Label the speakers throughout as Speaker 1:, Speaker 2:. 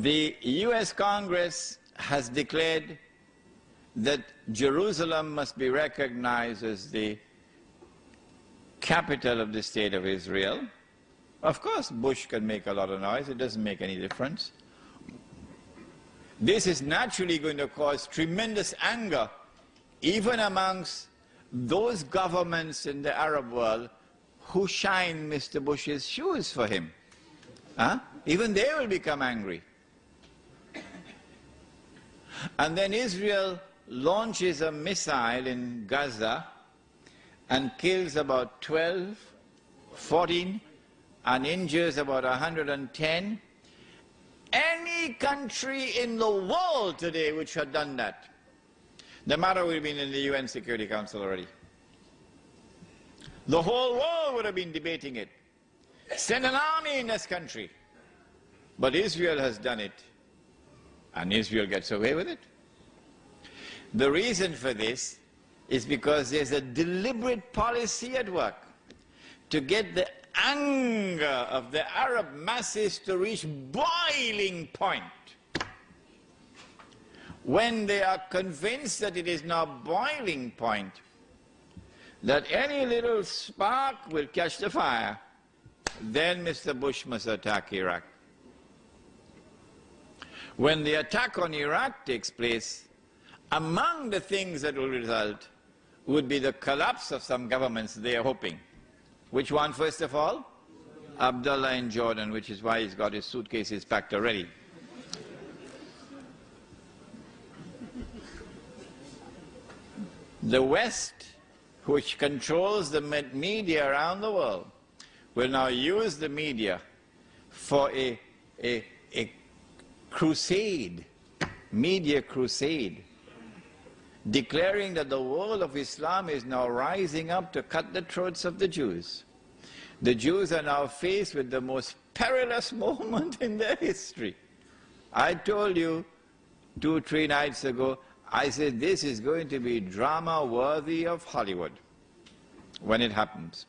Speaker 1: The US Congress has declared that Jerusalem must be recognized as the capital of the state of Israel. Of course, Bush can make a lot of noise. It doesn't make any difference. This is naturally going to cause tremendous anger, even amongst those governments in the Arab world who shine Mr. Bush's shoes for him. Even they will become angry. And then Israel launches a missile in Gaza and kills about 12, 14, and injures about 110. Any country in the world today which had done that, the matter would have been in the UN Security Council already. The whole world would have been debating it. Send an army in this country. But Israel has done it, and Israel gets away with it. The reason for this is because there's a deliberate policy at work to get the anger of the Arab masses to reach boiling point. When they are convinced that it is now boiling point, that any little spark will catch the fire, then Mr. Bush must attack Iraq. When the attack on Iraq takes place, among the things that will result would be the collapse of some governments they are hoping. Which one, first of all? Abdullah in Jordan, which is why he's got his suitcases packed already. The West, which controls the media around the world, will now use the media for a crusade, media crusade, declaring that the world of Islam is now rising up to cut the throats of the Jews. The Jews are now faced with the most perilous moment in their history. I told you 2-3 nights ago, I said this is going to be drama worthy of Hollywood when it happens.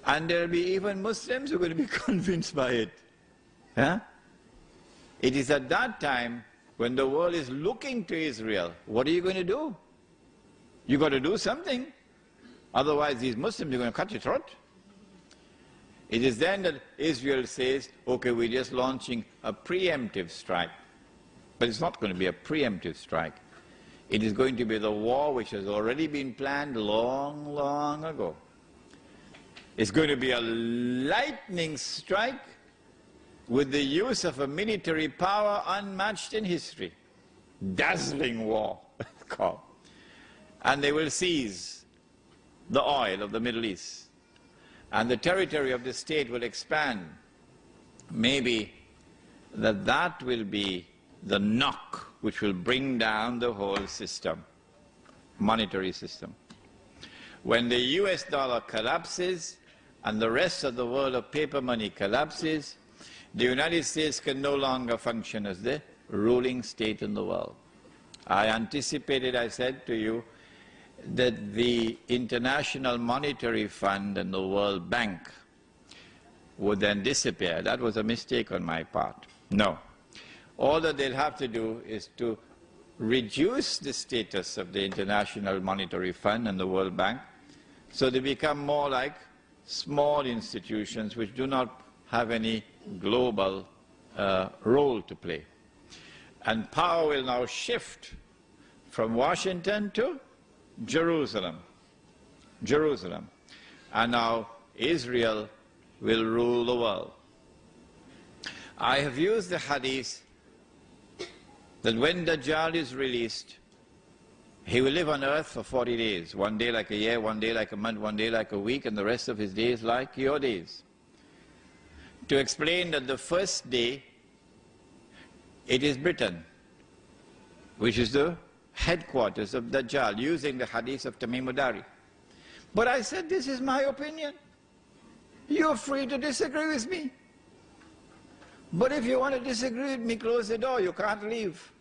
Speaker 1: And there will be even Muslims who are going to be convinced by it. It is at that time when the world is looking to Israel. What are you going to do? You've got to do something. Otherwise these Muslims are going to cut your throat. It is then that Israel says, okay, we're just launching a preemptive strike. But it's not going to be a preemptive strike. It is going to be the war which has already been planned long, long ago. It's going to be a lightning strike with the use of a military power unmatched in history. Dazzling war, called. And they will seize the oil of the Middle East. And the territory of the state will expand. Maybe that will be the knock which will bring down the whole system, monetary system. When the US dollar collapses and the rest of the world of paper money collapses, the United States can no longer function as the ruling state in the world. I anticipated, I said to you, that the International Monetary Fund and the World Bank would then disappear. That was a mistake on my part. No. All that they'll have to do is to reduce the status of the International Monetary Fund and the World Bank so they become more like small institutions which do not have any global role to play. And power will now shift from Washington to Jerusalem. And now Israel will rule the world. I have used the hadith that when Dajjal is released, he will live on earth for 40 days. One day like a year, one day like a month, one day like a week, and the rest of his days like your days. To explain that the first day, it is Britain, which is the headquarters of Dajjal, using the hadith of Tamim Dari. But I said, this is my opinion. You're free to disagree with me. But if you want to disagree with me, close the door. You can't leave.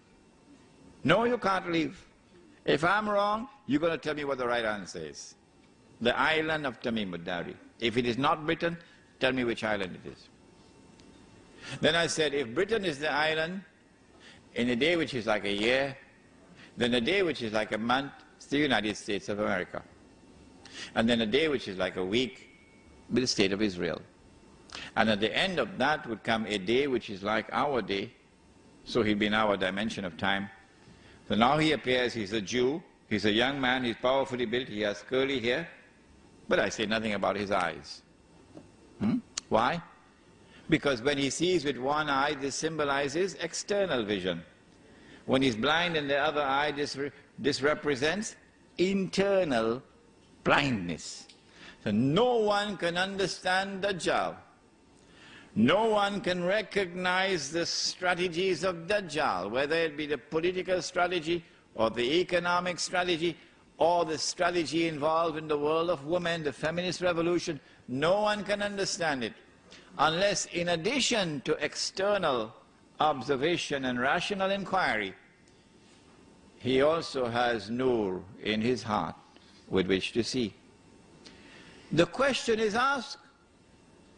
Speaker 1: No, you can't leave. If I'm wrong, you're going to tell me what the right answer is. The island of Tamim Dari. If it is not Britain, tell me which island it is. Then I said, if Britain is the island, in a day which is like a year, then a day which is like a month, it's the United States of America. And then a day which is like a week, be the state of Israel. And at the end of that would come a day which is like our day, so he'll be in our dimension of time. So now he appears, he's a Jew, he's a young man, he's powerfully built, he has curly hair, but I say nothing about his eyes. Why? Because when he sees with one eye, this symbolizes external vision. When he's blind in the other eye, this represents internal blindness. So no one can understand Dajjal. No one can recognize the strategies of Dajjal, whether it be the political strategy or the economic strategy or the strategy involved in the world of women, the feminist revolution. No one can understand it unless, in addition to external observation and rational inquiry, he also has nur in his heart with which to see. The question is asked,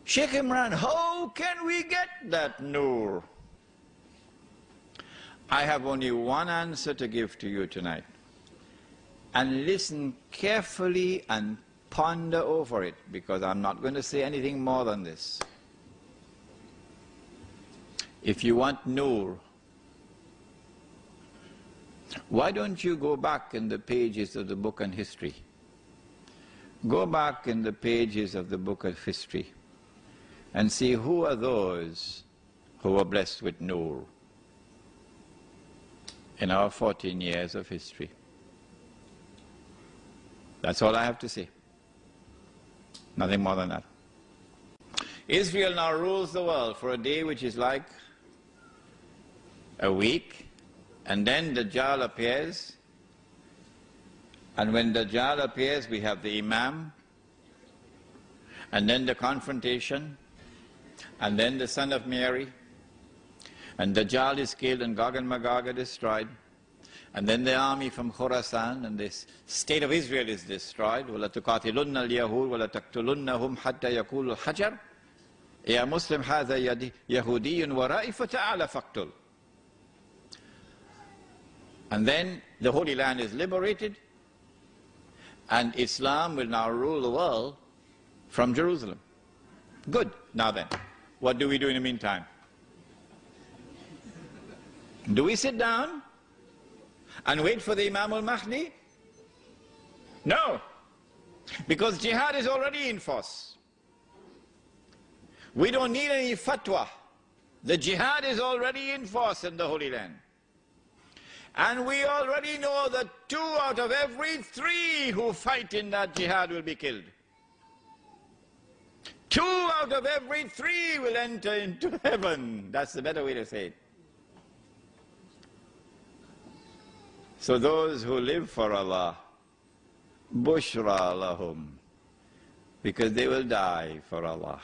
Speaker 1: Sheikh Imran, how can we get that nur? I have only one answer to give to you tonight. And listen carefully and ponder over it, because I'm not going to say anything more than this. If you want nur, why don't you go back in the pages of the book on history? Go back in the pages of the book of history and see who are those who were blessed with nur in our 14 years of history. That's all I have to say. Nothing more than that. Israel now rules the world for a day which is like a week, and then Dajjal appears. And when Dajjal appears, we have the Imam, and then the confrontation, and then the son of Mary, and Dajjal is killed and Gog and Magog are destroyed, and then the army from Khurasan and this state of Israel is destroyed. وَلَا تُقَاتِلُنَّ الْيَهُودَ وَلَا تَقْتُلُنَّهُمْ حَتَّى يَقُولُوا الْحَجَرُ يَا مُسْلِمْ هَذَا يَهُودِيٌّ وَرَائِي فَتَعَالَ فَاقْتُلْ. And then the Holy Land is liberated, and Islam will now rule the world from Jerusalem. Good. Now then, what do we do in the meantime? Do we sit down and wait for the Imam al-Mahdi? No. Because jihad is already in force. We don't need any fatwa. The jihad is already in force in the Holy Land. And we already know that 2 out of every 3 who fight in that jihad will be killed. 2 out of every 3 will enter into heaven. That's the better way to say it. So those who live for Allah, bushra lahum, because they will die for Allah.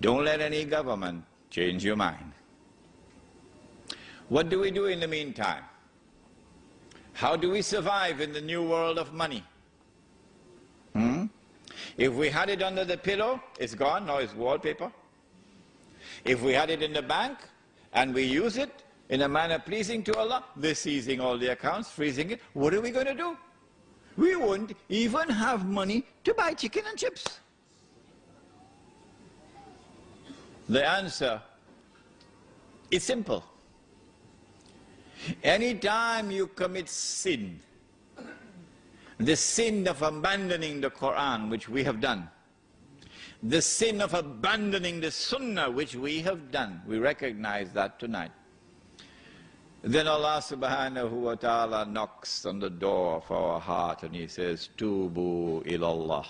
Speaker 1: Don't let any government change your mind. What do we do in the meantime? How do we survive in the new world of money? If we had it under the pillow, it's gone, now it's wallpaper. If we had it in the bank and we use it in a manner pleasing to Allah, they're seizing all the accounts, freezing it. What are we going to do? We won't even have money to buy chicken and chips. The answer is simple. Anytime you commit sin, the sin of abandoning the Quran, which we have done, the sin of abandoning the Sunnah, which we have done, we recognize that tonight. Then Allah subhanahu wa ta'ala knocks on the door of our heart and He says, Tubu ilallah.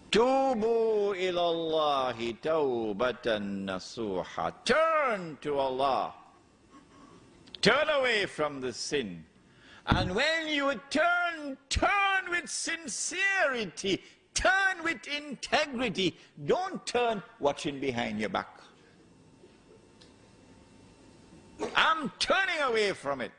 Speaker 1: Tubu ilallahi tawbatan nasuha. Turn to Allah. Turn away from the sin. And when you turn, turn with sincerity. Turn with integrity. Don't turn watching behind your back. I'm turning away from it.